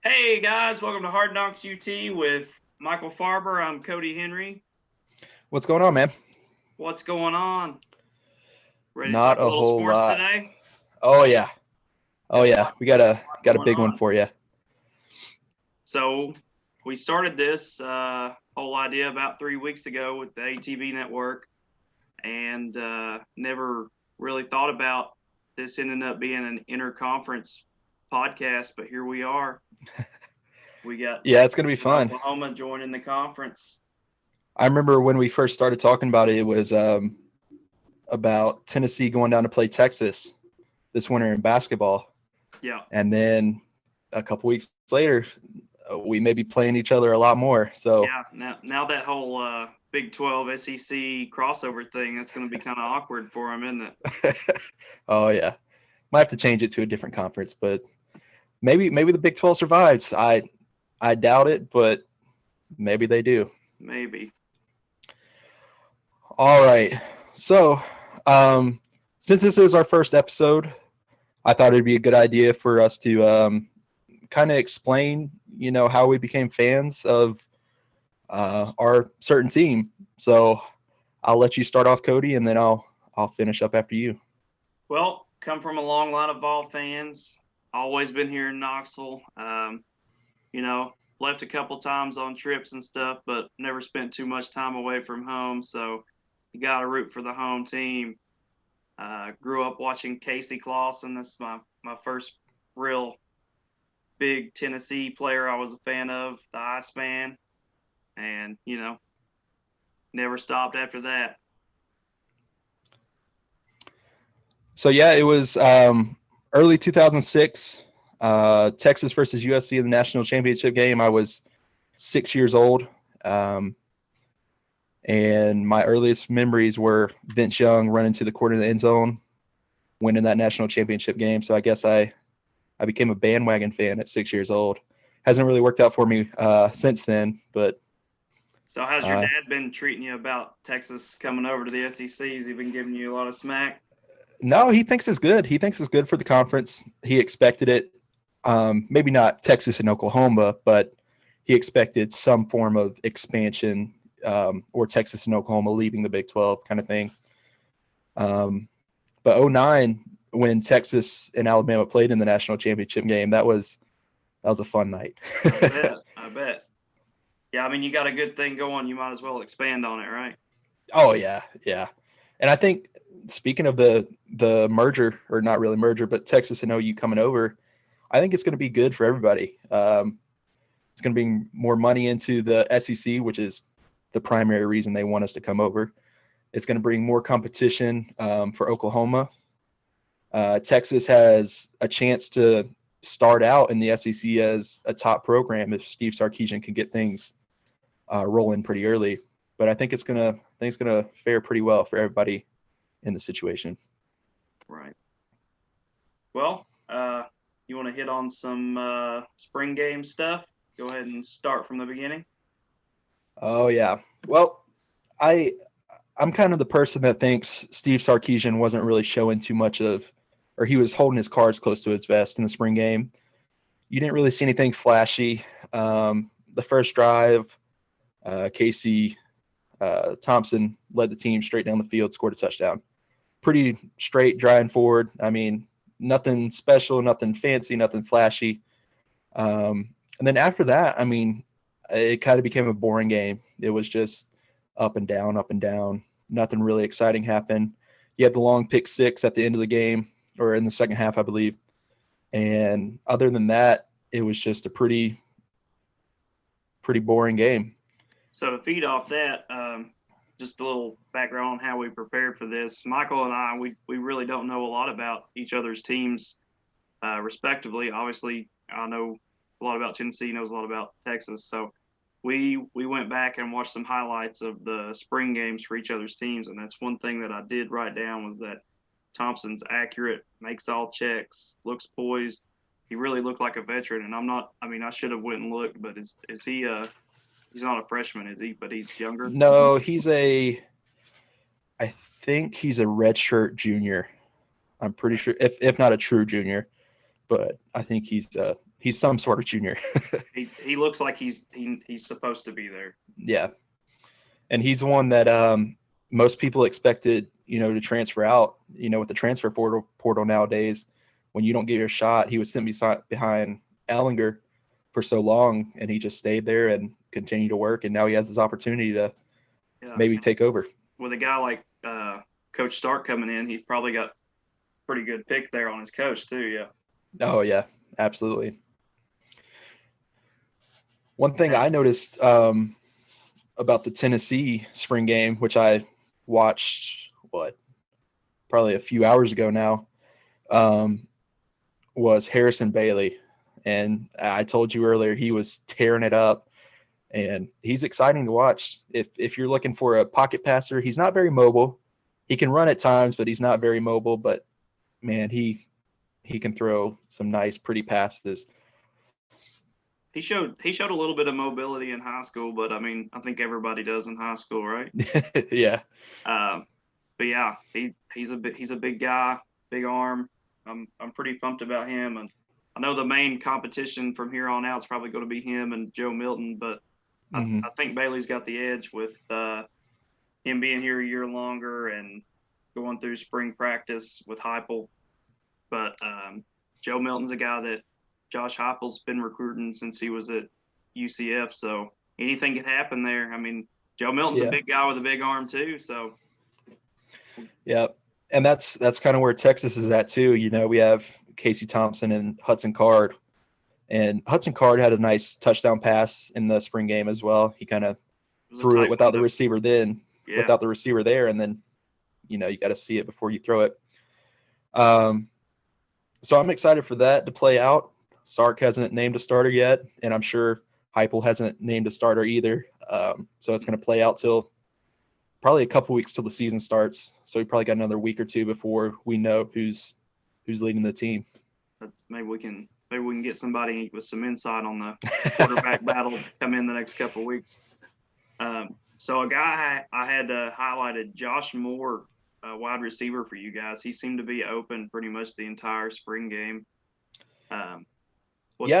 Hey guys, welcome to Knox UT with Michael Farber. I'm Cody Henry. What's going on, man? What's going on? Ready to Not talk a a little whole sports lot. today? Oh yeah. Oh Got a yeah. lot, We got a lot got a going big one on. for you. So we started this whole idea about 3 weeks ago with the ATV network, and never really thought about this ending up being an interconference podcast. But here we are. We got Yeah, it's gonna be Texas and fun. Oklahoma joining the conference. I remember when we first started talking about it, it was about Tennessee going down to play Texas this winter in basketball. Yeah. And then a couple weeks later, we may be playing each other a lot more. So Yeah, now that whole Big 12 SEC crossover thing, that's going to be kind of awkward for them, isn't it? oh yeah. Might have to change it to a different conference, but maybe the Big 12 survives. I doubt it, but maybe they do. Maybe. All right. So, since this is our first episode, I thought it'd be a good idea for us to kind of explain, how we became fans of our certain team. So, I'll let you start off, Cody, and then I'll finish up after you. Well, come from a long line of ball fans. Always been here in Knoxville. You know, left a couple times on trips and stuff, but never spent too much time away from home. So you got to root for the home team. Grew up watching Casey Clausen. That's my first real big Tennessee player I was a fan of, the Iceman. And, never stopped after that. So yeah, it was early 2006, Texas versus USC in the national championship game. I was 6 years old. And my earliest memories were Vince Young running to the corner of the end zone, winning that national championship game. So I guess I became a bandwagon fan at 6 years old. Hasn't really worked out for me since then, but. So how's your dad been treating you about Texas coming over to the SEC? Has he been giving you a lot of smack? No, he thinks it's good. He thinks it's good for the conference. He expected it. Maybe not Texas and Oklahoma, but he expected some form of expansion, or Texas and Oklahoma leaving the Big 12 kind of thing. But 09, when Texas and Alabama played in the national championship game, that was a fun night. I bet. Yeah, I mean, you got a good thing going. You might as well expand on it, right? Oh yeah, yeah. And I think, speaking of the merger, or not really merger, but Texas and OU coming over, I think it's going to be good for everybody. It's going to bring more money into the SEC, which is the primary reason they want us to come over. It's going to bring more competition for Oklahoma. Texas has a chance to start out in the SEC as a top program if Steve Sarkisian can get things rolling pretty early. But I think it's gonna fare pretty well for everybody in the situation. Right. Well, you want to hit on some spring game stuff? Go ahead and start from the beginning. Oh yeah. Well, I'm kind of the person that thinks Steve Sarkisian wasn't really showing too much of, or he was holding his cards close to his vest in the spring game. You didn't really see anything flashy. The first drive, Casey Thompson led the team straight down the field, scored a touchdown. Pretty straight, dry and forward. I mean, nothing special, nothing fancy, nothing flashy. And then after that, I mean, it kind of became a boring game. It was just up and down, up and down. Nothing really exciting happened. You had the long pick six at the end of the game, or in the second half, I believe. And other than that, it was just a pretty boring game. So to feed off that, just a little background on how we prepared for this. Michael and I, we really don't know a lot about each other's teams, respectively. Obviously, I know a lot about Tennessee, knows a lot about Texas. So we went back and watched some highlights of the spring games for each other's teams, and that's one thing that I did write down was that Thompson's accurate, makes all checks, looks poised. He really looked like a veteran, and I should have went and looked, but is he he's not a freshman, is he? But he's younger. No, I think he's a redshirt junior. I'm pretty sure, if not a true junior, but I think he's he's some sort of junior. He looks like he's supposed to be there. Yeah, and he's one that most people expected, to transfer out. With the transfer portal nowadays, when you don't get your shot, he was sent behind Allinger for so long, and he just stayed there and continued to work, and now he has his opportunity to maybe take over. With a guy like Coach Stark coming in, he's probably got pretty good pick there on his coach too. Yeah. Oh yeah, absolutely. One thing I noticed about the Tennessee spring game, which I watched probably a few hours ago now, was Harrison Bailey. And I told you earlier, he was tearing it up, and he's exciting to watch. If you're looking for a pocket passer, he's not very mobile. He can run at times, but he's not very mobile. But man, he can throw some nice, pretty passes. He showed a little bit of mobility in high school, but I mean, I think everybody does in high school, right? Yeah. But yeah, he's a big guy, big arm. I'm pretty pumped about him, and I know the main competition from here on out is probably going to be him and Joe Milton, but I think Bailey's got the edge with him being here a year longer and going through spring practice with Heupel. But Joe Milton's a guy that Josh Heupel's been recruiting since he was at UCF, so anything could happen there. I mean, Joe Milton's a big guy with a big arm too, so. Yeah, and that's kind of where Texas is at too. We have Casey Thompson and Hudson Card, and Hudson Card had a nice touchdown pass in the spring game as well. He kind of threw it without the receiver without the receiver there, and then you got to see it before you throw it. So I'm excited for that to play out. Sark hasn't named a starter yet, and I'm sure Heupel hasn't named a starter either. So it's going to play out till probably a couple weeks till the season starts. So we probably got another week or two before we know who's leading the team. Maybe we can get somebody with some insight on the quarterback battle come in the next couple of weeks. So a guy I had highlighted, Josh Moore, wide receiver for you guys. He seemed to be open pretty much the entire spring game.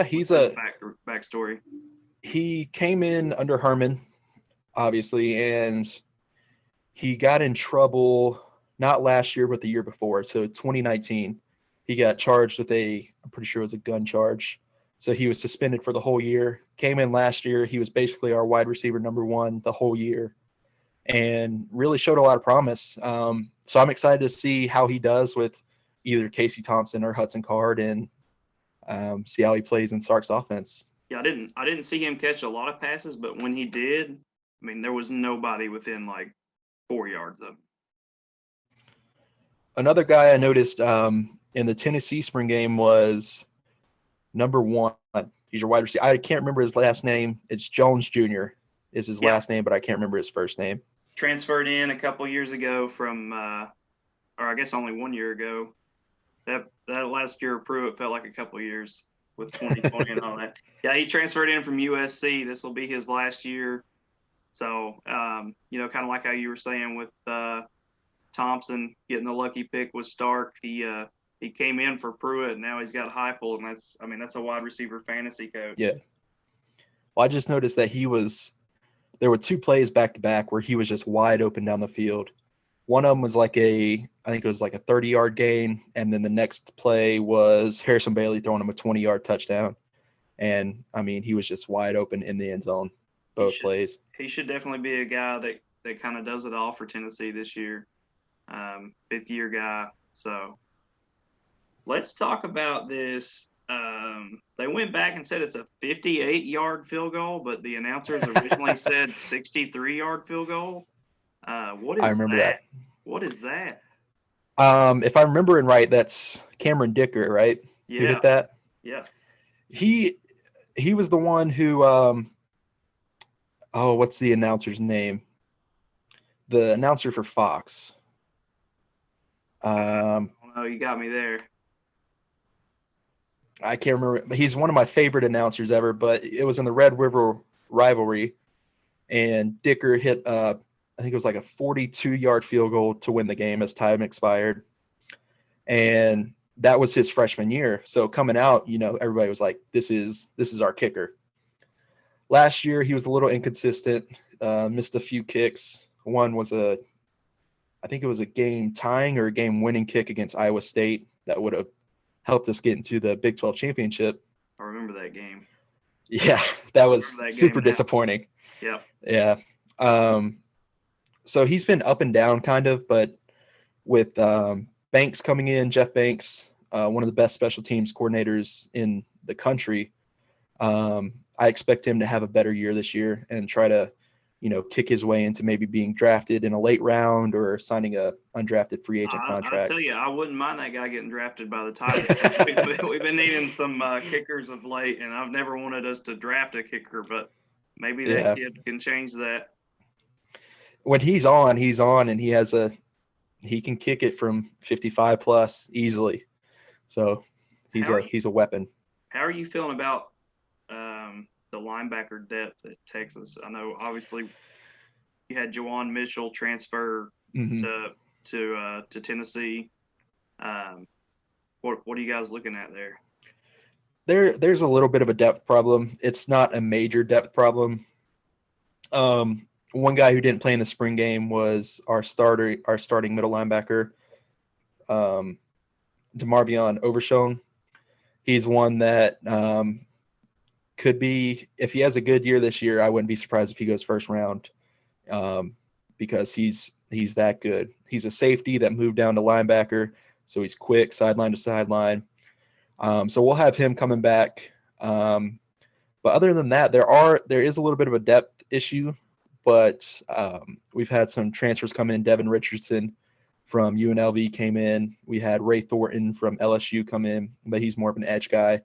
He's a backstory. He came in under Herman, obviously, and he got in trouble not last year but the year before. So 2019, he got charged with I'm pretty sure it was a gun charge. So he was suspended for the whole year. Came in last year. He was basically our wide receiver number one the whole year, and really showed a lot of promise. So I'm excited to see how he does with either Casey Thompson or Hudson Card, and see how he plays in Sark's offense. Yeah, I didn't see him catch a lot of passes, but when he did, I mean, there was nobody within like 4 yards of him. Another guy I noticed in the Tennessee spring game was number one. He's your wide receiver. I can't remember his last name. It's Jones Jr. is his last name, but I can't remember his first name. Transferred in a couple years ago from, or I guess only 1 year ago. That last year of Pruitt felt like a couple of years with 2020 and all that. Yeah, he transferred in from USC. This will be his last year. So, kind of like how you were saying with Thompson getting the lucky pick with Stark. He came in for Pruitt, and now he's got Heupel, and that's a wide receiver fantasy coach. Yeah. Well, I just noticed that there were two plays back to back where he was just wide open down the field. One of them was I think it was like a 30-yard gain, and then the next play was Harrison Bailey throwing him a 20-yard touchdown. And, I mean, he was just wide open in the end zone, both plays. He should definitely be a guy that kind of does it all for Tennessee this year, fifth-year guy. So let's talk about this. They went back and said it's a 58-yard field goal, but the announcers originally said 63-yard field goal. What is I remember that? What is that? If I'm remembering right, that's Cameron Dicker, right? Yeah. Who hit that? Yeah. He was the one who what's the announcer's name? The announcer for Fox. Oh, you got me there. I can't remember. He's one of my favorite announcers ever, but it was in the Red River rivalry, and Dicker hit I think it was like a 42-yard field goal to win the game as time expired. And that was his freshman year. So coming out, everybody was like, this is our kicker. Last year, he was a little inconsistent, missed a few kicks. One was I think it was a game tying or a game winning kick against Iowa State that would have helped us get into the Big 12 championship. I remember that game. Yeah, that was super disappointing. Yeah. Yeah. So he's been up and down kind of, but with Banks coming in, Jeff Banks, one of the best special teams coordinators in the country, I expect him to have a better year this year and try to, kick his way into maybe being drafted in a late round or signing a undrafted free agent contract. I tell you, I wouldn't mind that guy getting drafted by the Tigers. We've been needing some kickers of late, and I've never wanted us to draft a kicker, but maybe that kid can change that. When he's on, and he can kick it from 55 plus easily. So he's a weapon. How are you feeling about the linebacker depth at Texas? I know obviously you had Juwan Mitchell transfer to Tennessee. What are you guys looking at there? There's a little bit of a depth problem. It's not a major depth problem. One guy who didn't play in the spring game was our starting middle linebacker, DeMarvion Overshone. He's one that could be, if he has a good year this year, I wouldn't be surprised if he goes first round, because he's that good. He's a safety that moved down to linebacker, so he's quick, sideline to sideline. So we'll have him coming back. But other than that, there is a little bit of a depth issue, but we've had some transfers come in. Devin Richardson from UNLV came in. We had Ray Thornton from LSU come in, but he's more of an edge guy.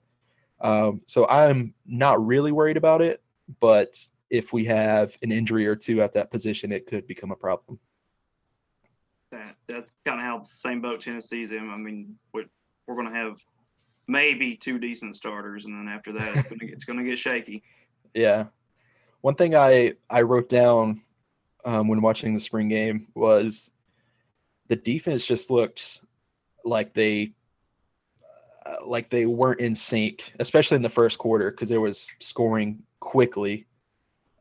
So I'm not really worried about it, but if we have an injury or two at that position, it could become a problem. That's kind of how the same boat Tennessee's in. I mean, we're going to have maybe two decent starters, and then after that, it's going to get shaky. Yeah. One thing I wrote down when watching the spring game was the defense just looked like they weren't in sync, especially in the first quarter, because there was scoring quickly.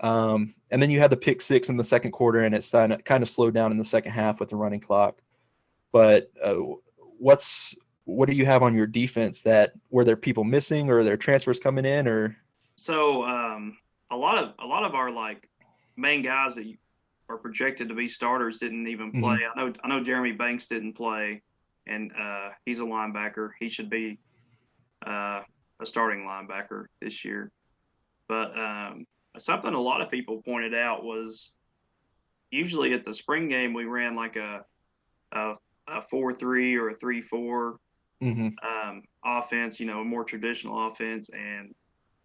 And then you had the pick six in the second quarter, and it's kind of slowed down in the second half with the running clock. But what do you have on your defense? That were there people missing, or are there transfers coming in, or? So a lot of our like main guys that are projected to be starters didn't even play. I know Jeremy Banks didn't play, and he's a linebacker. He should be a starting linebacker this year. But something a lot of people pointed out was usually at the spring game we ran like a 4-3 or a 3-4 offense, a more traditional offense. And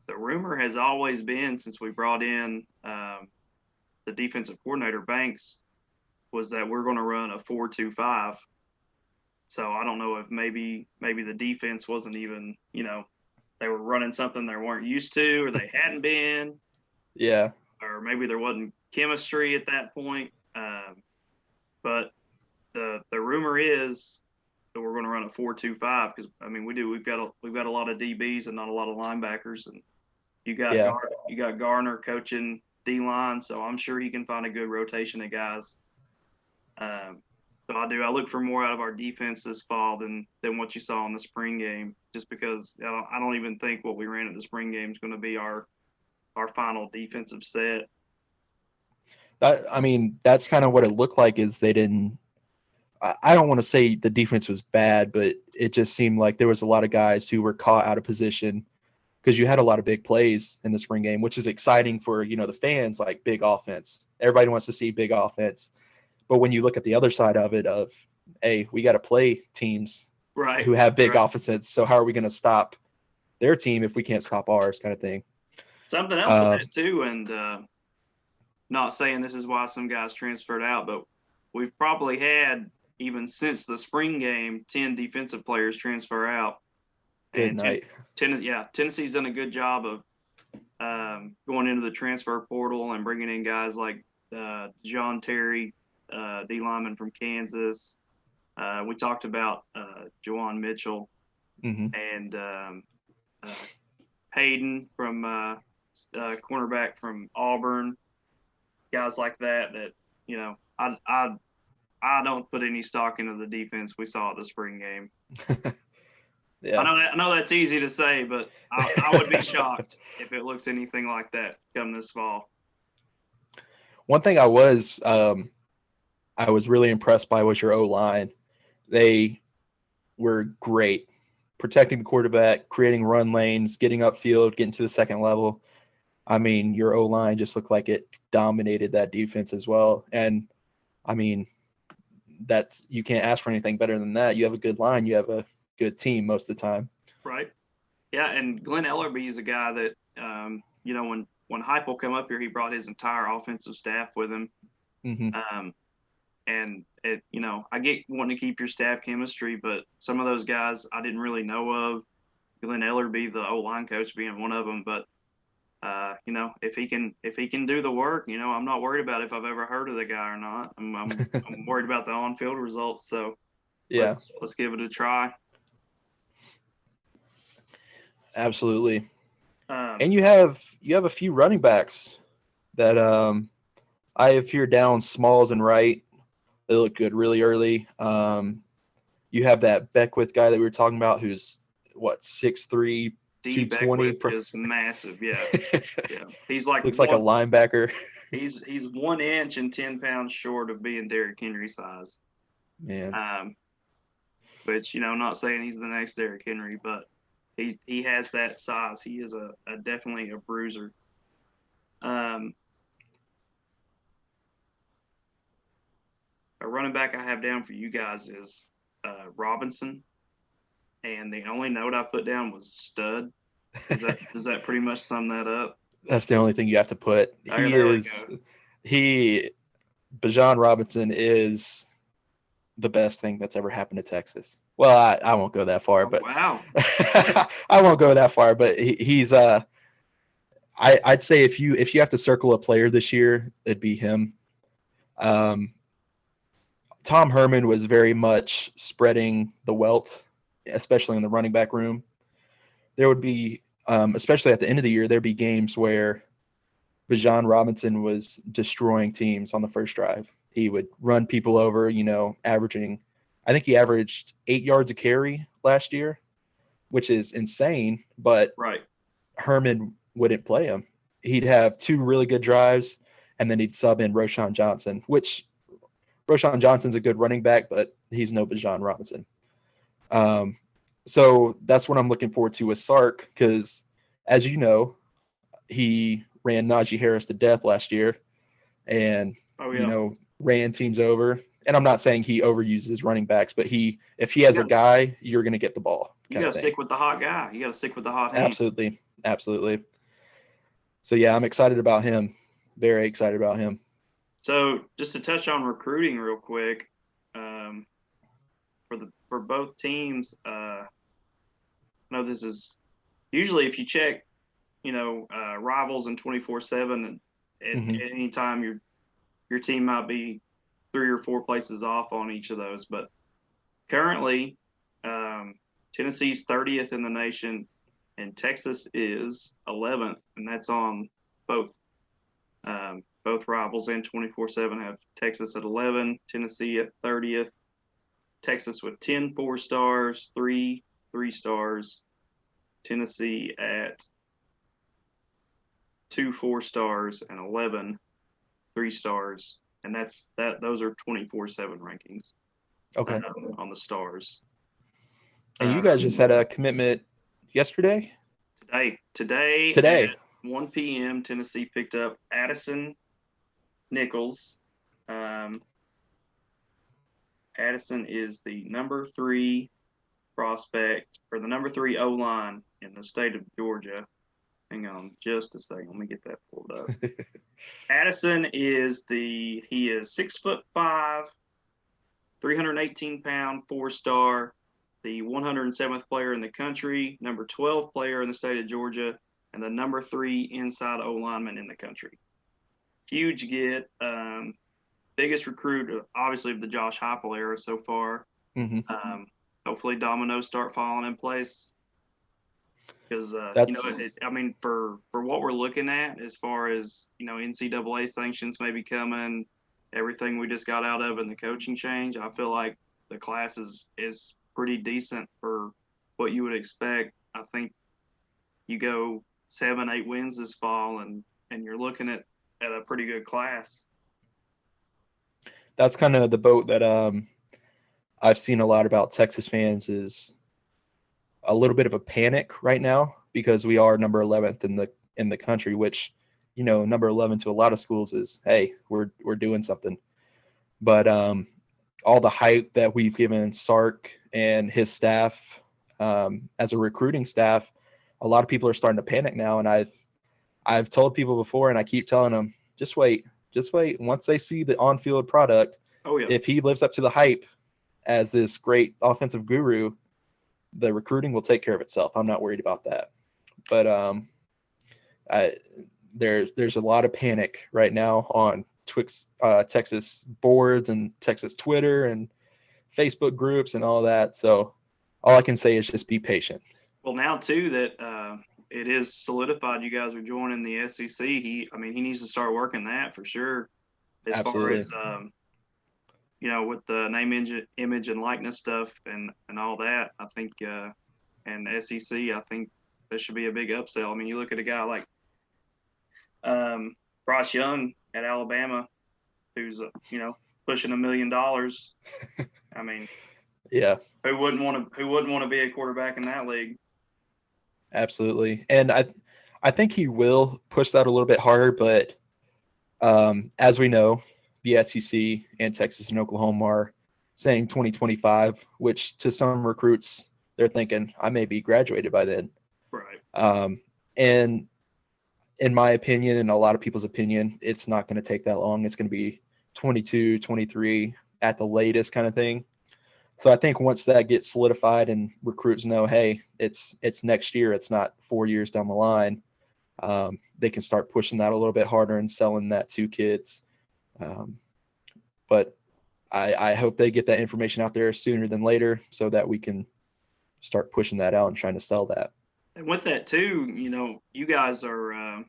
the rumor has always been, since we brought in the defensive coordinator Banks, was that we're going to run a 4-2-5. So I don't know if maybe the defense wasn't even, they were running something they weren't used to, or they hadn't been. Yeah. Or maybe there wasn't chemistry at that point. But the rumor is that we're going to run a 4-2-5, because I mean we've got a lot of DBs and not a lot of linebackers, and you got Garner coaching D-line, so I'm sure he can find a good rotation of guys. So I look for more out of our defense this fall than what you saw in the spring game, just because I don't even think what we ran at the spring game is going to be our final defensive set. I mean, that's kind of what it looked like. Is they didn't. I don't want to say the defense was bad, but it just seemed like there was a lot of guys who were caught out of position, because you had a lot of big plays in the spring game, which is exciting for the fans. Like big offense, everybody wants to see big offense. But when you look at the other side of it, hey, we got to play teams who have big offenses. So how are we going to stop their team if we can't stop ours, kind of thing? Something else with that too, and not saying this is why some guys transferred out, but we've probably had, even since the spring game, 10 defensive players transfer out. Good night. Tennessee's done a good job of going into the transfer portal and bringing in guys like John Terry, D lineman from Kansas. We talked about Juwan Mitchell. Mm-hmm. and Hayden from cornerback from Auburn, guys like that. That I don't put any stock into the defense we saw at the spring game. Yeah. I know that's easy to say, but I would be shocked if it looks anything like that come this fall. One thing I was really impressed by was your O-line. They were great protecting the quarterback, creating run lanes, getting upfield, getting to the second level. I mean, your O-line just looked like it dominated that defense as well. And I mean, you can't ask for anything better than that. You have a good line, you have a good team most of the time. Right. Yeah, and Glenn Ellerby is a guy that when Heupel came up here, he brought his entire offensive staff with him. Mm-hmm. And I get wanting to keep your staff chemistry, but some of those guys I didn't really know of. Glenn Ellerby, the O-line coach, being one of them. But if he can do the work, I'm not worried about if I've ever heard of the guy or not. I'm worried about the on-field results. So yeah, let's give it a try. Absolutely. And you have a few running backs that I have here down, Smalls and Wright. They look good really early. You have that Beckwith guy that we were talking about, who's 6'3", 220. Is massive. Yeah, yeah. He's like looks like a linebacker. He's 1 inch and 10 pounds short of being Derrick Henry size. Man. Which not saying he's the next Derrick Henry, but he has that size. He is a definitely a bruiser. A running back I have down for you guys is Robinson, and the only note I put down was stud. Does that pretty much sum that up? That's the only thing you have to put. Bijan Robinson is the best thing that's ever happened to Texas. Well, I won't go that far, but wow. I won't go that far, but he's I'd say if you have to circle a player this year, it'd be him. Tom Herman was very much spreading the wealth, especially in the running back room. There would be, especially at the end of the year, there'd be games where Bijan Robinson was destroying teams on the first drive. He would run people over, averaging, I think he averaged 8 yards a carry last year, which is insane, but right. Herman wouldn't play him. He'd have 2 really good drives, and then he'd sub in Roschon Johnson, which Roschon Johnson's a good running back, but he's no Bijan Robinson. So that's what I'm looking forward to with Sark, because as you know, he ran Najee Harris to death last year and, ran teams over. And I'm not saying he overuses running backs, but if he has a guy, you're going to get the ball. You got to stick with the hot guy. You got to stick with the hot hand. Absolutely. Absolutely. So, yeah, I'm excited about him. Very excited about him. So just to touch on recruiting real quick, for both teams, I know this is usually if you check, rivals and 24/7, and at any time your team might be 3 or 4 places off on each of those. But currently, Tennessee's 30th in the nation, and Texas is 11th, and that's on both rivals and 24/7 have Texas at 11, Tennessee at 30th, Texas with 10 4-stars, 3 3-stars, Tennessee at 2 4-stars and 11 3-stars, and those are 24/7 rankings. Okay. On the stars. And you guys just had a commitment yesterday? Today. At 1 p.m., Tennessee picked up Addison Nichols. Addison is the number 3 prospect, or the number 3 O-line in the state of Georgia. Hang on just a second. Let me get that pulled up. Addison is 6'5", 318-pound, 4-star, the 107th player in the country, number 12 player in the state of Georgia, and the number 3 inside O-lineman in the country. Huge get. Biggest recruit, obviously, of the Josh Heupel era so far. Mm-hmm. hopefully dominoes start falling in place. Because I mean, for what we're looking at as far as NCAA sanctions maybe coming, everything we just got out of and the coaching change, I feel like the class is pretty decent for what you would expect. I think you go 7-8 wins this fall, and you're looking at a pretty good class. That's kind of the boat that I've seen a lot about Texas fans is a little bit of a panic right now because we are number 11th in the country, which number 11 to a lot of schools is, hey, we're doing something. But all the hype that we've given Sark and his staff as a recruiting staff, a lot of people are starting to panic now. And I've told people before, and I keep telling them, just wait. Once they see the on-field product, oh yeah, if he lives up to the hype as this great offensive guru, the recruiting will take care of itself. I'm not worried about that. But there's a lot of panic right now on Texas boards and Texas Twitter and Facebook groups and all that. So all I can say is just be patient. Well, now too that it is solidified you guys are joining the SEC. He needs to start working that for sure. As Absolutely. far as with the name, image, and likeness stuff and all that, I think, and SEC, I think this should be a big upsell. I mean, you look at a guy like Bryce Young at Alabama, who's pushing $1 million. I mean, yeah, who wouldn't want to be a quarterback in that league? Absolutely, and I think he will push that a little bit harder, but as we know, the SEC and Texas and Oklahoma are saying 2025, which to some recruits, they're thinking, I may be graduated by then. Right. And in my opinion, and a lot of people's opinion, it's not going to take that long. It's going to be 22, 23 at the latest kind of thing. So I think once that gets solidified and recruits know, hey, it's next year, it's not 4 years down the line, they can start pushing that a little bit harder and selling that to kids. But I hope they get that information out there sooner than later so that we can start pushing that out and trying to sell that. And with that too, you guys are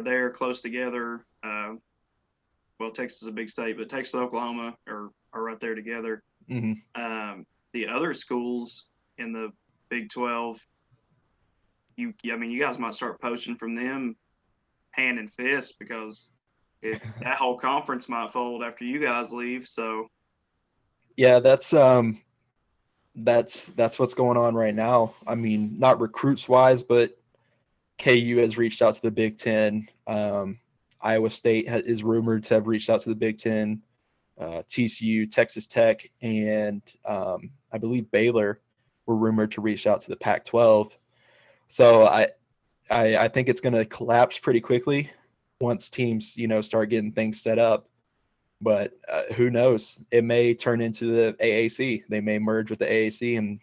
there close together. Well, Texas is a big state, but Texas and Oklahoma are right there together. Mm-hmm. The other schools in the Big 12, you guys might start poaching from them hand and fist because that whole conference might fold after you guys leave. So, yeah, that's what's going on right now. I mean, not recruits wise, but KU has reached out to the Big Ten. Iowa State is rumored to have reached out to the Big Ten. TCU, Texas Tech, and I believe Baylor were rumored to reach out to the Pac-12. So I think it's going to collapse pretty quickly once teams start getting things set up. But who knows? It may turn into the AAC. They may merge with the AAC and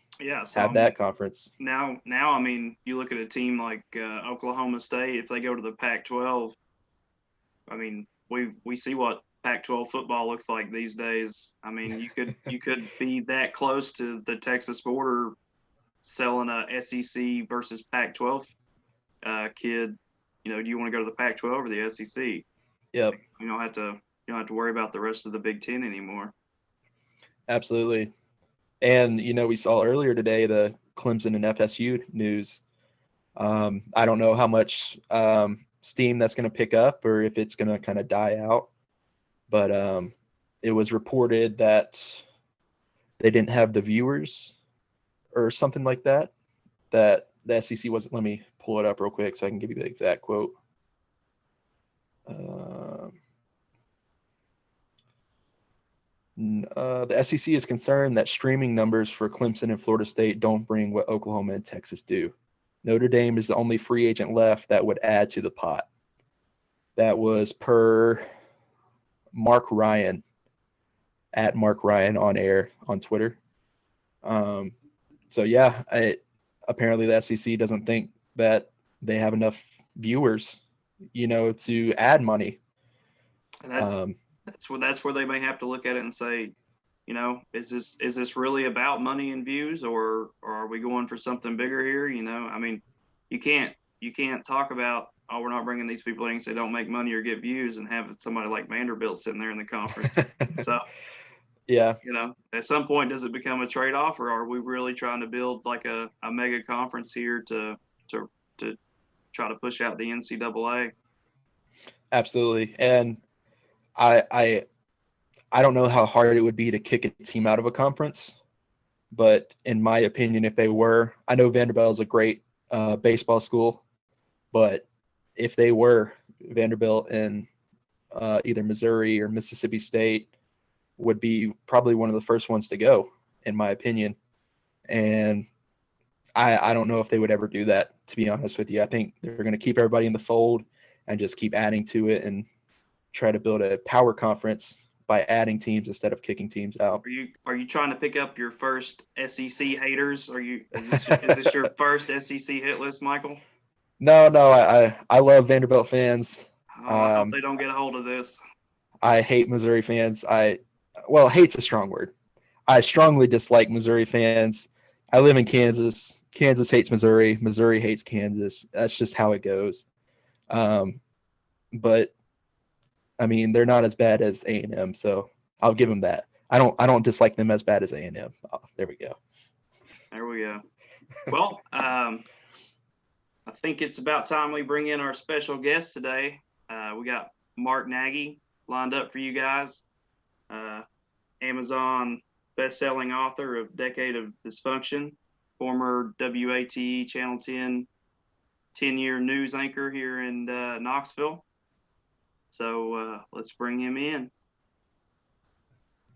have that conference. Now, I mean, you look at a team like Oklahoma State. If they go to the Pac-12, I mean, we see what Pac-12 football looks like these days. I mean, you could be that close to the Texas border, selling a SEC versus Pac-12 kid. Do you want to go to the Pac-12 or the SEC? Yep. You don't have to worry about the rest of the Big Ten anymore. Absolutely. And we saw earlier today the Clemson and FSU news. I don't know how much steam that's going to pick up or if it's going to kind of die out. But it was reported that they didn't have the viewers or something like that, that the SEC wasn't. Let me pull it up real quick so I can give you the exact quote. The SEC is concerned that streaming numbers for Clemson and Florida State don't bring what Oklahoma and Texas do. Notre Dame is the only free agent left that would add to the pot. That was per Mark Ryan, at Mark Ryan on air on Twitter. So yeah, apparently the SEC doesn't think that they have enough viewers, to add money. And that's where they may have to look at it and say, is this really about money and views, or are we going for something bigger here? I mean, you can't talk about, oh, we're not bringing these people in because they don't make money or get views, and have somebody like Vanderbilt sitting there in the conference. So Yeah. At some point, does it become a trade off, or are we really trying to build like a mega conference here to to try to push out the NCAA? Absolutely. And I don't know how hard it would be to kick a team out of a conference, but in my opinion, if they were, I know Vanderbilt is a great baseball school, but if they were, Vanderbilt and either Missouri or Mississippi State would be probably one of the first ones to go, in my opinion. And I don't know if they would ever do that, to be honest with you. I think they're going to keep everybody in the fold and just keep adding to it and try to build a power conference by adding teams instead of kicking teams out. Are you trying to pick up your first SEC haters? Is this your first SEC hit list, Michael? No, I love Vanderbilt fans. Oh, I hope they don't get a hold of this. I hate Missouri fans. Well, hate's a strong word. I strongly dislike Missouri fans. I live in Kansas. Kansas hates Missouri. Missouri hates Kansas. That's just how it goes. But I mean, they're not as bad as A&M, so I'll give them that. I don't dislike them as bad as A&M. Oh, there we go. There we go. Well, I think it's about time we bring in our special guest today. We got Mark Nagi lined up for you guys. Amazon best-selling author of Decade of Dysfunction, former WATE Channel 10 10-year news anchor here in Knoxville. So let's bring him in.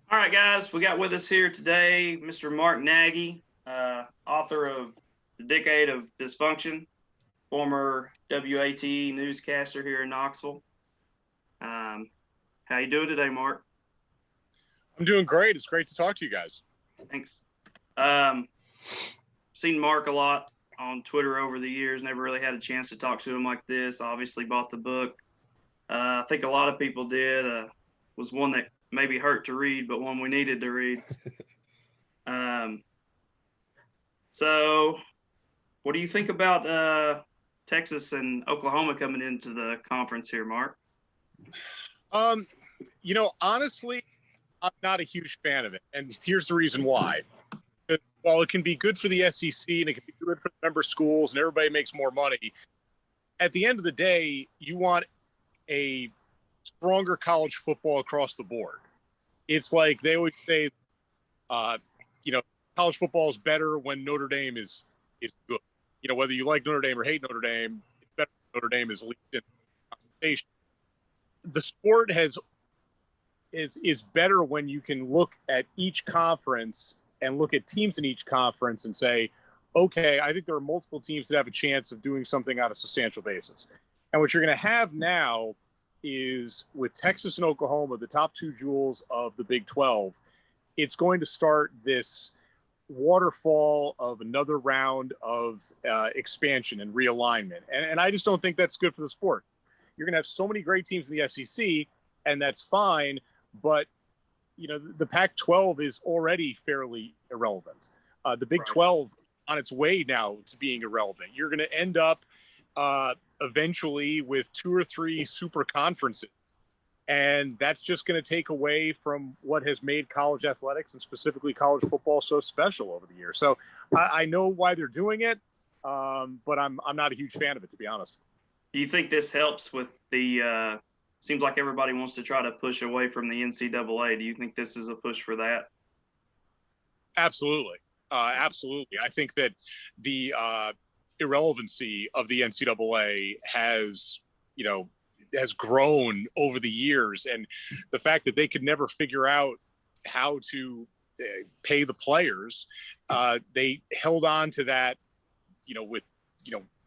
All right, guys, we got with us here today Mr. Mark Nagi, author of The Decade of Dysfunction, former WATE newscaster here in Knoxville. How you doing today, Mark? I'm doing great. It's great to talk to you guys. Thanks. Seen Mark a lot on Twitter over the years. Never really had a chance to talk to him like this. Obviously bought the book. I think a lot of people did. Was one that maybe hurt to read, but one we needed to read. So what do you think about Texas and Oklahoma coming into the conference here, Mark? Honestly, I'm not a huge fan of it. And here's the reason why. While it can be good for the SEC and it can be good for the member schools and everybody makes more money, at the end of the day, you want a stronger college football across the board. It's like they always say, college football is better when Notre Dame is good. Whether you like Notre Dame or hate Notre Dame, it's better when Notre Dame is least in the conversation. The sport is better when you can look at each conference and look at teams in each conference and say, okay, I think there are multiple teams that have a chance of doing something on a substantial basis. And what you're going to have now is with Texas and Oklahoma, the top two jewels of the Big 12, it's going to start this waterfall of another round of expansion and realignment. And I just don't think that's good for the sport. You're going to have so many great teams in the SEC, and that's fine. But, the Pac-12 is already fairly irrelevant. The Big 12 on its way now to being irrelevant. You're going to end up eventually with 2 or 3 super conferences. And that's just going to take away from what has made college athletics and specifically college football so special over the years. So I know why they're doing it, but I'm not a huge fan of it, to be honest. Do you think this helps with the seems like everybody wants to try to push away from the NCAA. Do you think this is a push for that? Absolutely. Absolutely. I think that the irrelevancy of the NCAA has grown over the years. And the fact that they could never figure out how to pay the players, they held on to that,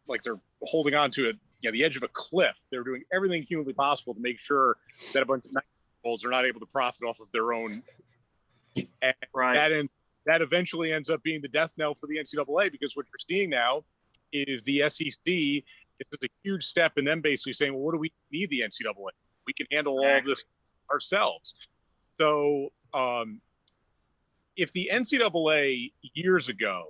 like they're holding on to it, the edge of a cliff. They're doing everything humanly possible to make sure that a bunch of 9-year-olds are not able to profit off of their own. And right. That eventually ends up being the death knell for the NCAA, because what you're seeing now is the SEC. It's a huge step in them basically saying, well, what do we need the NCAA? We can handle all of this ourselves. So if the NCAA years ago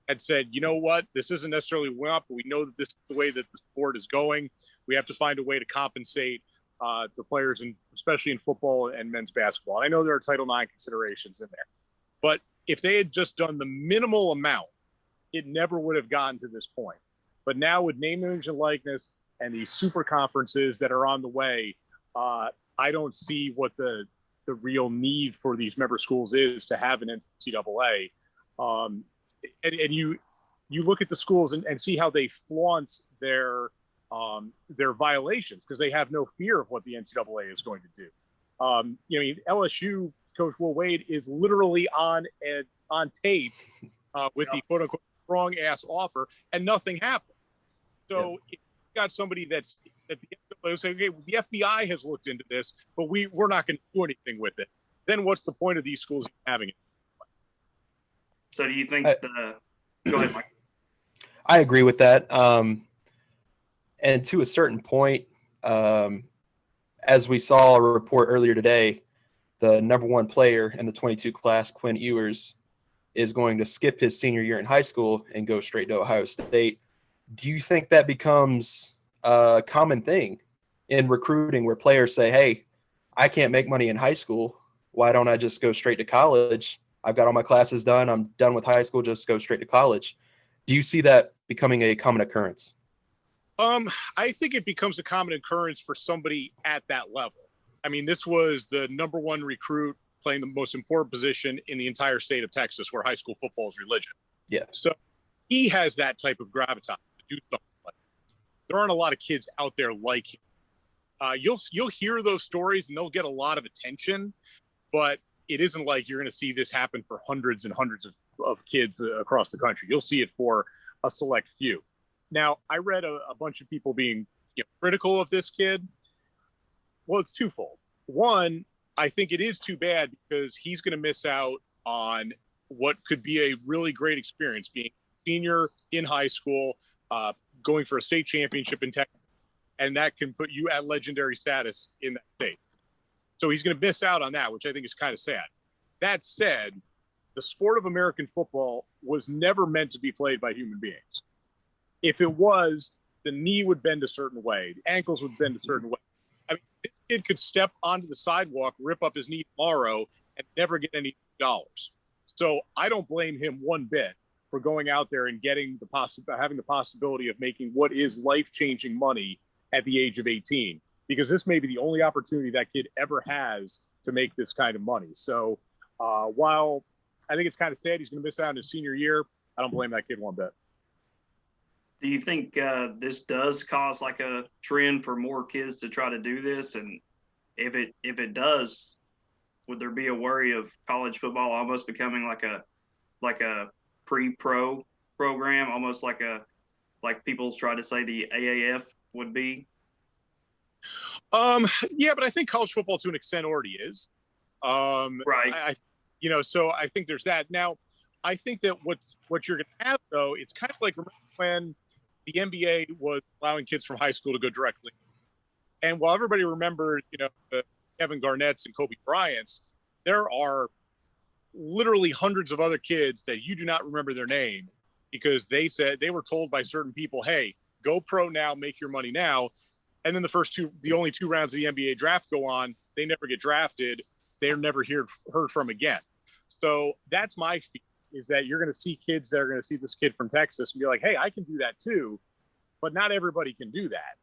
had said, you know what, this isn't necessarily up, but we know that this is the way that the sport is going. We have to find a way to compensate the players, especially in football and men's basketball. And I know there are Title IX considerations in there. But if they had just done the minimal amount, it never would have gotten to this point. But now with name, image, and likeness and these super conferences that are on the way, I don't see what the real need for these member schools is to have an NCAA. And you look at the schools and see how they flaunt their violations because they have no fear of what the NCAA is going to do. LSU coach Will Wade is literally on tape with the quote unquote strong ass offer, and nothing happened. So if you got somebody that's at the NCAA saying, okay, the FBI has looked into this, but we're not going to do anything with it. Then what's the point of these schools having it? So do you think go ahead, Mike. I agree with that. And to a certain point, as we saw a report earlier today, the number one player in the 22 class, Quinn Ewers, is going to skip his senior year in high school and go straight to Ohio State. Do you think that becomes a common thing in recruiting where players say, hey, I can't make money in high school. Why don't I just go straight to college? I've got all my classes done. I'm done with high school. Just go straight to college. Do you see that becoming a common occurrence? I think it becomes a common occurrence for somebody at that level. I mean, this was the number one recruit playing the most important position in the entire state of Texas, where high school football is religion. Yeah. So he has that type of gravitas to do something like that. There aren't a lot of kids out there like him. You'll hear those stories and they'll get a lot of attention, but it isn't like you're going to see this happen for hundreds and hundreds of kids across the country. You'll see it for a select few. Now, I read a bunch of people being critical of this kid. Well, it's twofold. One, I think it is too bad because he's going to miss out on what could be a really great experience, being a senior in high school, going for a state championship in Texas, and that can put you at legendary status in that state. So he's going to miss out on that, which I think is kind of sad. That said, the sport of American football was never meant to be played by human beings. If it was, the knee would bend a certain way, the ankles would bend a certain way. I mean, this kid could step onto the sidewalk, rip up his knee tomorrow, and never get any dollars. So I don't blame him one bit for going out there and having the possibility of making what is life-changing money at the age of 18, because this may be the only opportunity that kid ever has to make this kind of money. So while I think it's kind of sad he's going to miss out on his senior year, I don't blame that kid one bit. Do you think this does cause like a trend for more kids to try to do this? And if it does, would there be a worry of college football almost becoming like a pre-pro program, almost like people try to say the AAF would be? Yeah, but I think college football to an extent already is. Right. So I think there's that. Now, I think that what you're going to have, though, it's kind of like when the NBA was allowing kids from high school to go directly. And while everybody remembered, the Kevin Garnett's and Kobe Bryant's, there are literally hundreds of other kids that you do not remember their name because they were told by certain people, hey, go pro now, make your money now. And then the only two rounds of the NBA draft go on, they never get drafted. They're never heard from again. So that's my fear, is that you're going to see kids that are going to see this kid from Texas and be like, hey, I can do that too. But not everybody can do that.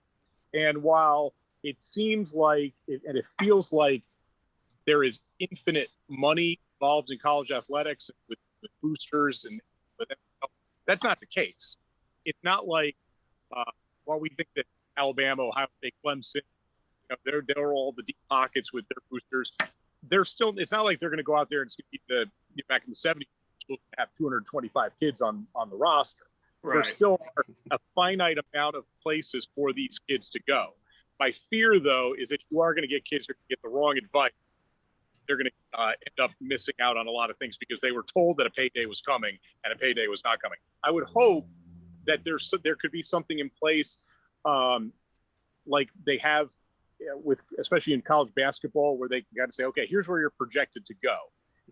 And while it seems like, and it feels like there is infinite money involved in college athletics with boosters, but that's not the case. It's not like, while we think that Alabama, Ohio State, Clemson, they're all the deep pockets with their boosters. It's not like they're going to go out there and back in the 70s, have 225 kids on the roster. Right. There still are a finite amount of places for these kids to go. My fear, though, is that you are going to get kids who get the wrong advice. They're going to end up missing out on a lot of things because they were told that a payday was coming and a payday was not coming. I would hope that there could be something in place like they have especially in college basketball, where they can kind of say, okay, here's where you're projected to go.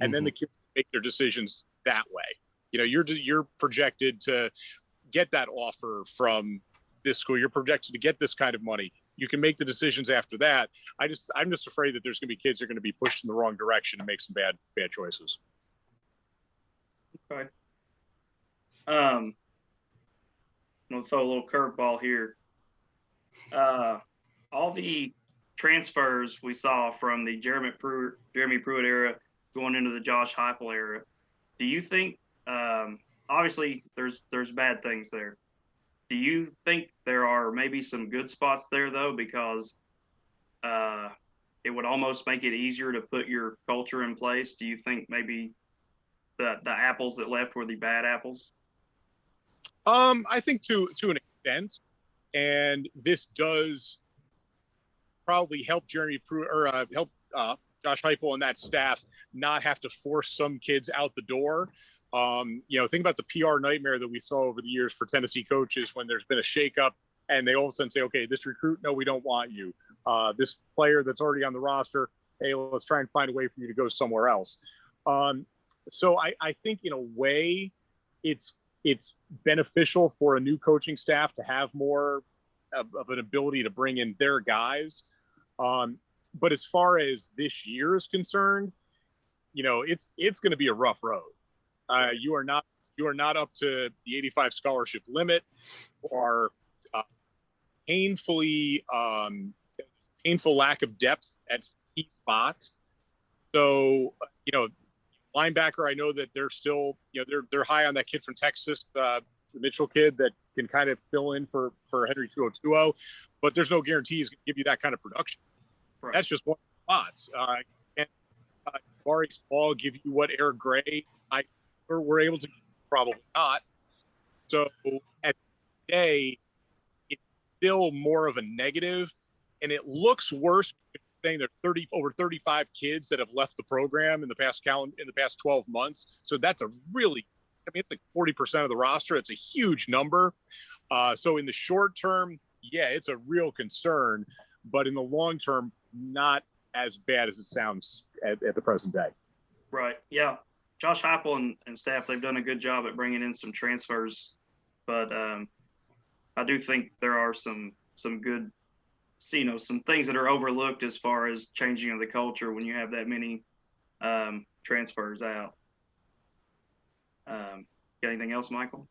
And then the kids make their decisions that way. You know, you're projected to get that offer from this school. You're projected to get this kind of money. You can make the decisions after that. I'm just afraid that there's going to be kids that are going to be pushed in the wrong direction and make some bad choices. Okay. I'm gonna throw a little curveball here. All the transfers we saw from the Jeremy Pruitt era going into the Josh Heupel era, do you think? Obviously, there's bad things there. Do you think there are maybe some good spots there though? Because it would almost make it easier to put your culture in place. Do you think maybe the apples that left were the bad apples? I think to an extent, and this does probably help Jeremy Pruitt or help Josh Heupel and that staff not have to force some kids out the door. You know, think about the PR nightmare that we saw over the years for Tennessee coaches when there's been a shakeup and they all of a sudden say, okay, this recruit, no, we don't want you. This player that's already on the roster, hey, let's try and find a way for you to go somewhere else. So I think in a way it's beneficial for a new coaching staff to have more of an ability to bring in their guys. But as far as this year is concerned, you know, it's going to be a rough road. You are not up to the 85 scholarship limit, or painful lack of depth at key spots. So, you know, linebacker, I know that they're still, you know, they're high on that kid from Texas, the Mitchell kid that can kind of fill in for Henry 2020, but there's no guarantee he's going to give you that kind of production. Right. That's just one of the spots. Can Barry Small give you what Eric Gray we're able to? Probably not. So at the day, it's still more of a negative, and it looks worse. Saying there are over 35 kids that have left the program in the past 12 months. So that's a really, I mean, it's like 40% of the roster. It's a huge number. So in the short term, yeah, it's a real concern, but in the long term, not as bad as it sounds at the present day. Right. Yeah. Josh Heupel and staff, they've done a good job at bringing in some transfers, but I do think there are some good, you know, some things that are overlooked as far as changing of the culture when you have that many transfers out. Got anything else, Michael?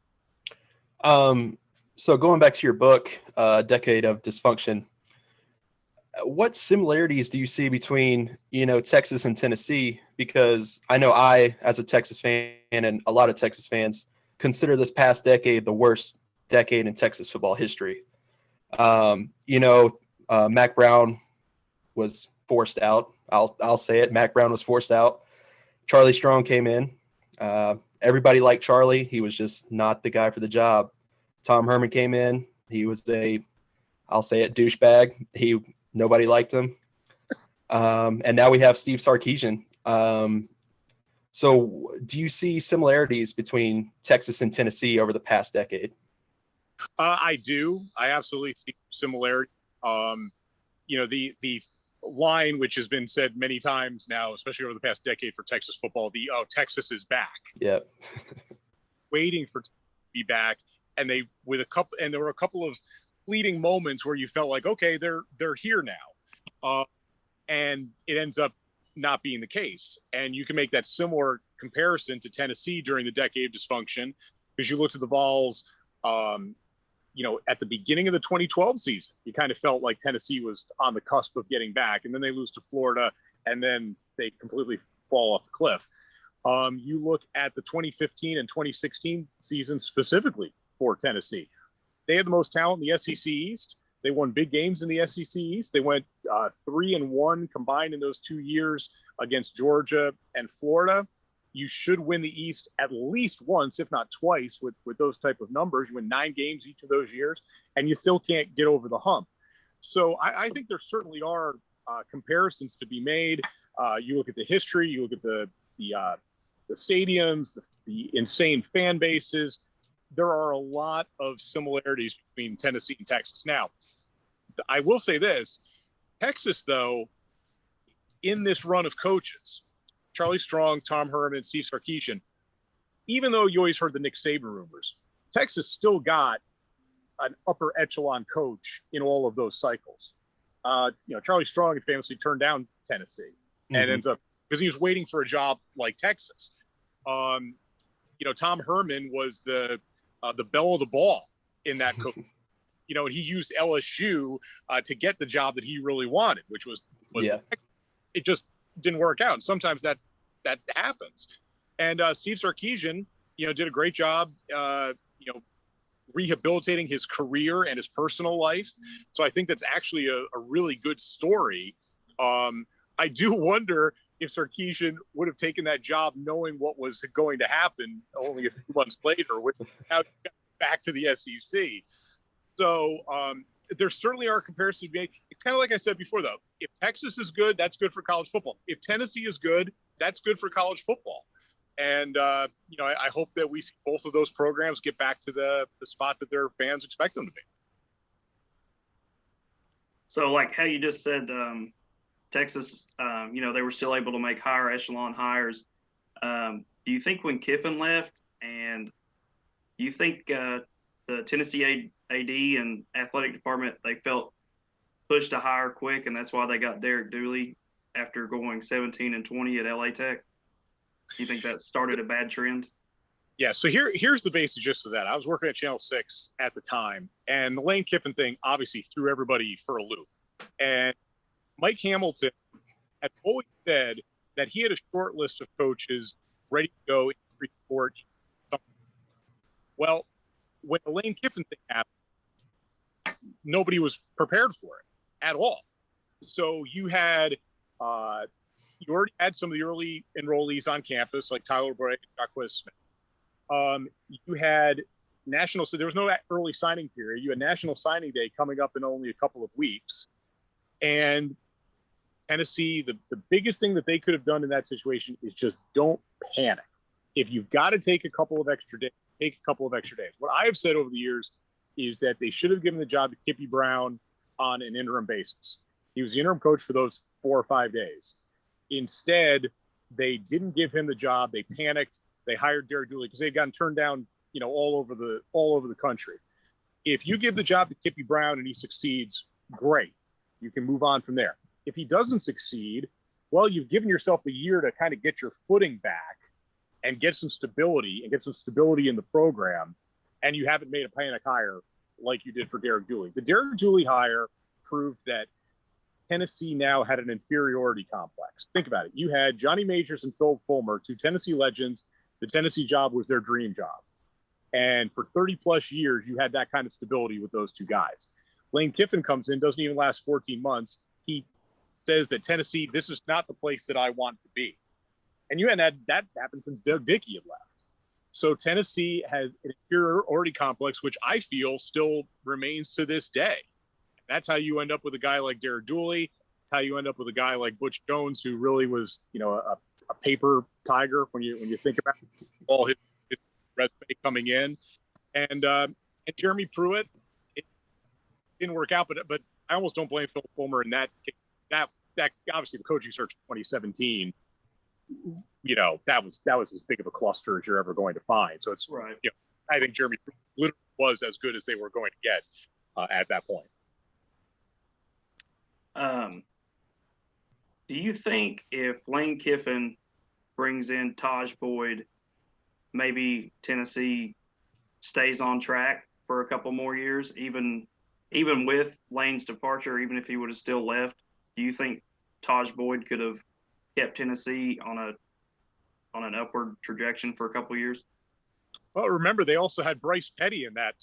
So going back to your book, Decade of Dysfunction, what similarities do you see between, you know, Texas and Tennessee? Because I know I, as a Texas fan, and a lot of Texas fans, consider this past decade the worst decade in Texas football history. You know, Mac Brown was forced out. I'll say it. Mac Brown was forced out. Charlie Strong came in. Everybody liked Charlie. He was just not the guy for the job. Tom Herman came in. He was I'll say it, douchebag. Nobody liked him. And now we have Steve Sarkisian. So do you see similarities between Texas and Tennessee over the past decade? I do. I absolutely see similarity. You know, the line, which has been said many times now, especially over the past decade for Texas football, Texas is back. Yeah. Waiting for to be back. And there were a couple of fleeting moments where you felt like, okay, they're here now. And it ends up not being the case. And you can make that similar comparison to Tennessee during the decade of dysfunction, because you looked at the Vols, you know, at the beginning of the 2012 season, you kind of felt like Tennessee was on the cusp of getting back, and then they lose to Florida, and then they completely fall off the cliff. You look at the 2015 and 2016 season specifically for Tennessee. They had the most talent in the SEC East. They won big games in the SEC East. They went 3-1 combined in those 2 years against Georgia and Florida. You should win the East at least once, if not twice, with those type of numbers. You win 9 games each of those years, and you still can't get over the hump. So I think there certainly are comparisons to be made. You look at the history, you look at the stadiums, the insane fan bases. There are a lot of similarities between Tennessee and Texas. Now, I will say this. Texas, though, in this run of coaches, Charlie Strong, Tom Herman, Steve Sarkisian, even though you always heard the Nick Saban rumors, Texas still got an upper echelon coach in all of those cycles. Charlie Strong had famously turned down Tennessee and ends up because he was waiting for a job like Texas. Tom Herman was the belle of the ball in that coach. And he used LSU to get the job that he really wanted, which was it just didn't work out. And sometimes that happens. And Steve Sarkisian, did a great job, rehabilitating his career and his personal life. So I think that's actually a really good story. I do wonder if Sarkisian would have taken that job knowing what was going to happen only a few months later, with how he got back to the SEC. So there certainly are comparisons to be made. It's kind of like I said before, though. If Texas is good, that's good for college football. If Tennessee is good, that's good for college football. And, I hope that we see both of those programs get back to the spot that their fans expect them to be. So like how you just said, Texas, they were still able to make higher echelon hires. Do you think when Kiffin left, and do you think the Tennessee AD and athletic department, they felt pushed to hire quick, and that's why they got Derek Dooley after going 17-20 at LA Tech? Do you think that started a bad trend? Yeah, so here's the basic gist of that. I was working at Channel 6 at the time, and the Lane Kiffin thing obviously threw everybody for a loop. And Mike Hamilton had always said that he had a short list of coaches ready to go in sport. Well, when the Lane Kiffin thing happened, nobody was prepared for it at all. So you already had some of the early enrollees on campus, like Tyler Bray and Jacquez Smith. You had so there was no early signing period. You had National Signing Day coming up in only a couple of weeks. And Tennessee, the biggest thing that they could have done in that situation is just don't panic. If you've got to take a couple of extra days, take a couple of extra days. What I have said over the years is that they should have given the job to Kippy Brown on an interim basis. He was the interim coach for those 4 or 5 days. Instead, they didn't give him the job. They panicked. They hired Derek Dooley because they'd gotten turned down, all over the country. If you give the job to Kippy Brown and he succeeds, great. You can move on from there. If he doesn't succeed, well, you've given yourself a year to kind of get your footing back and get some stability in the program. And you haven't made a panic hire like you did for Derek Dooley. The Derek Dooley hire proved that Tennessee now had an inferiority complex. Think about it. You had Johnny Majors and Phil Fulmer, 2 Tennessee legends. The Tennessee job was their dream job. And for 30 plus years, you had that kind of stability with those 2 guys. Lane Kiffin comes in, doesn't even last 14 months. He says that Tennessee, this is not the place that I want to be. And you had that happened since Doug Dickey had left. So Tennessee has an inferiority complex, which I feel still remains to this day. That's how you end up with a guy like Derek Dooley. That's how you end up with a guy like Butch Jones, who really was, a paper tiger when you think about all his resume coming in, and Jeremy Pruitt. It didn't work out, but I almost don't blame Phil Fulmer in that. That obviously the coaching search in 2017. That was as big of a cluster as you're ever going to find. So it's right. I think Jeremy Pruitt literally was as good as they were going to get at that point. Do you think if Lane Kiffin brings in Taj Boyd, maybe Tennessee stays on track for a couple more years, even with Lane's departure, even if he would have still left? Do you think Taj Boyd could have kept Tennessee on an upward trajectory for a couple of years? Well, remember, they also had Bryce Petty in that,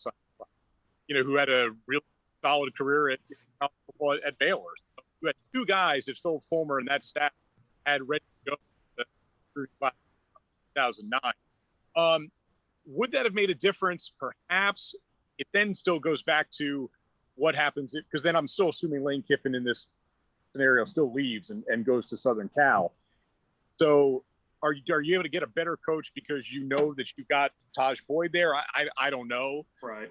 who had a really solid career at Baylor. So you had 2 guys that Phil Fulmer and that staff had ready to go through 2009. Would that have made a difference? Perhaps. It then still goes back to what happens, because then I'm still assuming Lane Kiffin in this scenario still leaves and goes to Southern Cal. So are you able to get a better coach because you know that you've got Taj Boyd there? I don't know. Right.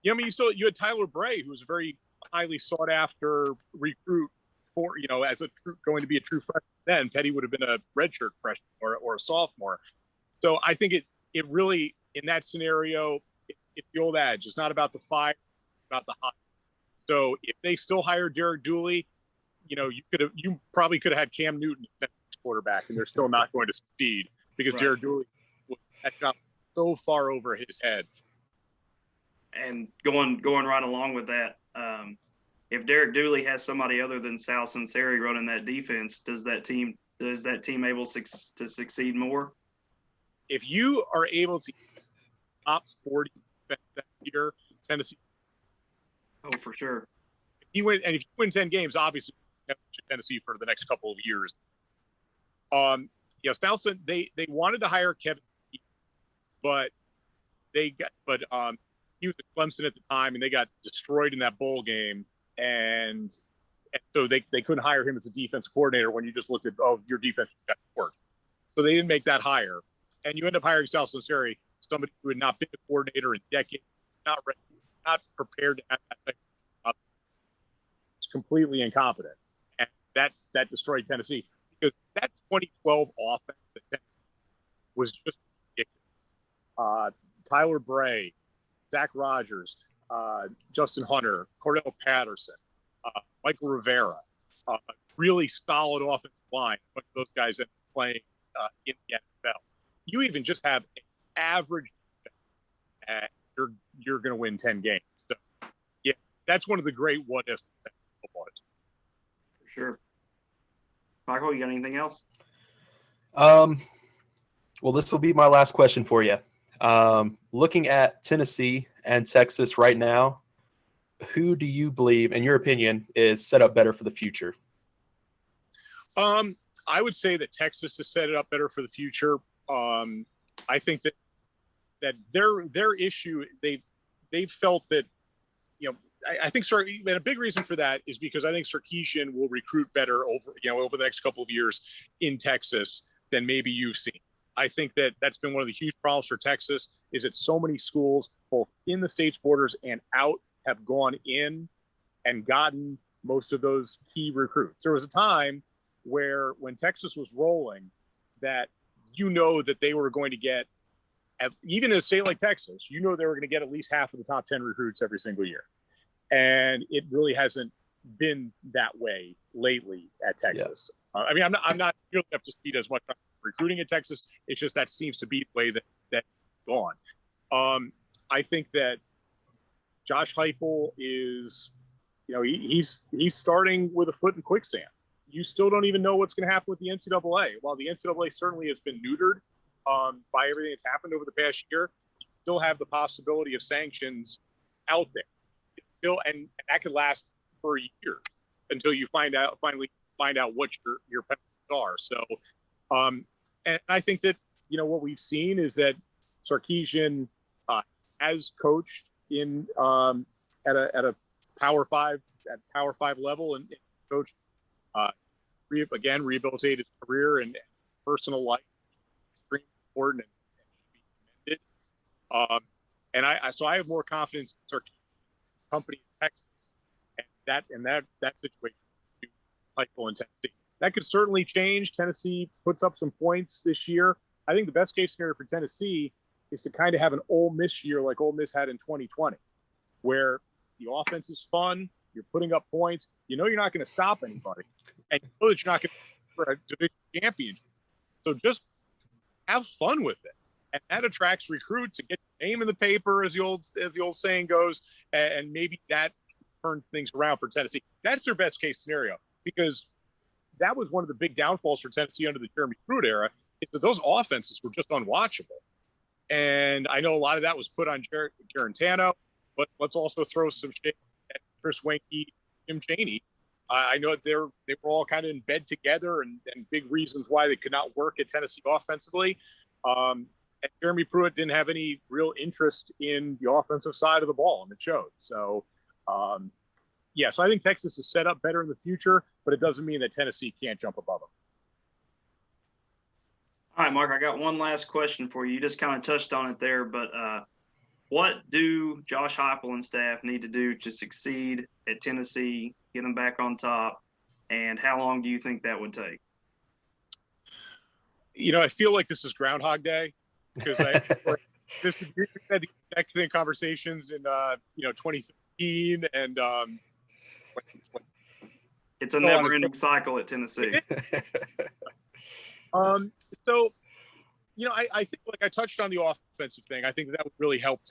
You had Tyler Bray, who was a very highly sought after recruit as going to be a true freshman then. Petty would have been a redshirt freshman or a sophomore. So I think it really, in that scenario, it's the old adage. It's not about the fire, it's about the hot. So if they still hire Derek Dooley, you probably could have had Cam Newton as quarterback, and they're still not going to succeed because right. Derek Dooley had got so far over his head. And going right along with that, if Derek Dooley has somebody other than Sal Sunseri running that defense, does that team able to succeed more? If you are able to top 40 that year, Tennessee. Oh, for sure. If you win 10 games, obviously you have Tennessee for the next couple of years. Stalson, they wanted to hire Kevin, but he was at Clemson at the time, and they got destroyed in that bowl game, and so they couldn't hire him as a defense coordinator when you just looked at your defense got to work. So they didn't make that hire, and you end up hiring Sal Sunseri, somebody who had not been a coordinator in decades, not ready, not prepared to have that. It's completely incompetent, and that destroyed Tennessee because that 2012 offense was just ridiculous. Tyler Bray, Zach Rogers, Justin Hunter, Cordell Patterson, Michael Rivera, really solid offensive line. But those guys end up playing in the NFL. You even just have an average, you're going to win 10 games. So, yeah, that's one of the great what ifs. For sure. Michael, you got anything else? Well, this will be my last question for you. Looking at Tennessee and Texas right now, who do you believe, in your opinion, is set up better for the future? I would say that Texas has set it up better for the future. I think that their issue, they've felt that, I think and a big reason for that is because I think Sarkisian will recruit better over the next couple of years in Texas than maybe you've seen. I think that's been one of the huge problems for Texas is that so many schools, both in the state's borders and out, have gone in and gotten most of those key recruits. There was a time where when Texas was rolling that that they were going to get, even in a state like Texas, they were going to get at least half of the top 10 recruits every single year. And it really hasn't been that way lately at Texas. Yeah. I'm not really up to speed as much on recruiting at Texas. It's just that seems to be the way that's gone. I think that Josh Heupel is, he's starting with a foot in quicksand. You still don't even know what's going to happen with the NCAA. While the NCAA certainly has been neutered by everything that's happened over the past year, you still have the possibility of sanctions out there. And that could last for a year until you finally find out what your penalties are. So, and I think that what we've seen is that Sarkisian has coached in at a Power 5 level and coached rehabilitated his career and personal life, extremely important and should be commended. So I have more confidence in Sarkisian company in Texas and that situation Heupel in Tennessee. That could certainly change. Tennessee puts up some points this year. I think the best case scenario for Tennessee is to kind of have an Ole Miss year like Ole Miss had in 2020, where the offense is fun, you're putting up points, you're not going to stop anybody, and you know that you're not going to for a division championship. So just have fun with it. And that attracts recruits and get your name in the paper, as the old saying goes, and maybe that turns things around for Tennessee. That's their best case scenario, because that was one of the big downfalls for Tennessee under the Jeremy Pruitt era, is that those offenses were just unwatchable. And I know a lot of that was put on Garantano, but let's also throw some shit at Chris Weinke, Jim Chaney. I know they were all kind of in bed together and big reasons why they could not work at Tennessee offensively. And Jeremy Pruitt didn't have any real interest in the offensive side of the ball, and it showed. So, so I think Texas is set up better in the future, but it doesn't mean that Tennessee can't jump above them. All right, Mark, I got one last question for you. You just kind of touched on it there, but what do Josh Heupel and staff need to do to succeed at Tennessee, get them back on top? And how long do you think that would take? I feel like this is Groundhog Day because we had the exact same conversations in 2015 and it's a never-ending cycle at Tennessee. So, I think, like I touched on the offensive thing, I think that would really help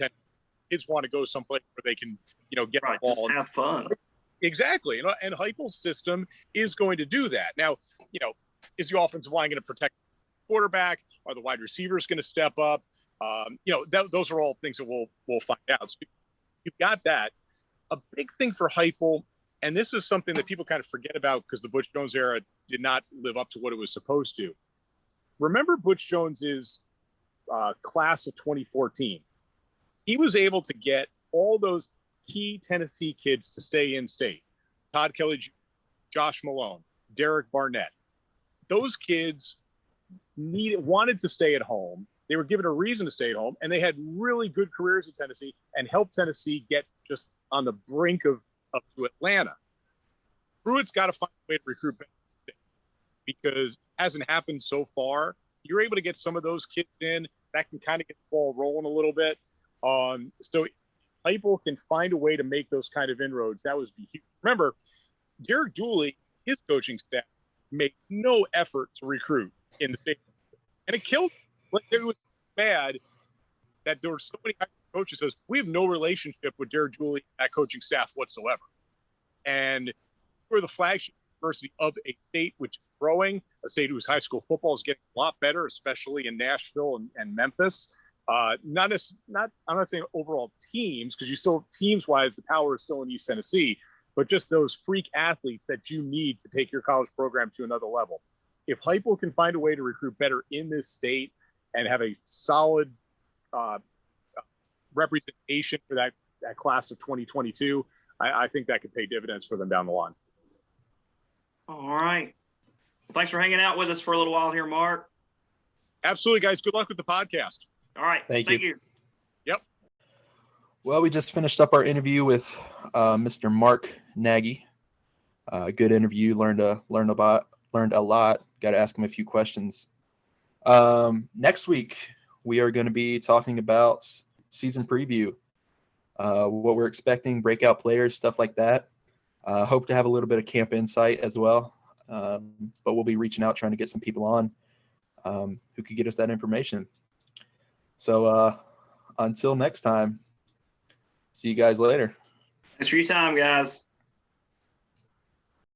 kids want to go someplace where they can, get the ball. Just have fun. Exactly. And Heupel's system is going to do that. Now, is the offensive line going to protect the quarterback? Are the wide receivers going to step up? Those are all things that we'll find out. So you've got that. A big thing for Heupel, and this is something that people kind of forget about because the Butch Jones era did not live up to what it was supposed to. Remember Butch Jones's class of 2014. He was able to get all those key Tennessee kids to stay in state. Todd Kelly, Josh Malone, Derek Barnett. Those kids wanted to stay at home. They were given a reason to stay at home, and they had really good careers at Tennessee and helped Tennessee get just on the brink of up to Atlanta. Pruitt's got to find a way to recruit better because it hasn't happened so far. You're able to get some of those kids in that can kind of get the ball rolling a little bit. So Heupel can find a way to make those kind of inroads. That was huge. Remember, Derek Dooley, his coaching staff, made no effort to recruit in the state, and it killed. Like, it was bad that there were so many coaches says we have no relationship with Derek Dooley and that coaching staff whatsoever, and we're the flagship university of a state which is growing, a state whose high school football is getting a lot better, especially in Nashville and Memphis. I'm not saying overall teams, because you still teams wise the power is still in East Tennessee, but just those freak athletes that you need to take your college program to another level. If Heupel can find a way to recruit better in this state and have a solid representation for that class of 2022, I think that could pay dividends for them down the line. All right. Well, thanks for hanging out with us for a little while here, Mark. Absolutely, guys. Good luck with the podcast. All right. Thank you. Yep. Well, we just finished up our interview with Mr. Mark Nagi. Good interview. Learned a lot. Got to ask him a few questions. Next week, we are going to be talking about season preview, what we're expecting, breakout players, stuff like that. Hope to have a little bit of camp insight as well. But we'll be reaching out, trying to get some people on who could get us that information. So until next time, see you guys later. Thanks for your time, guys.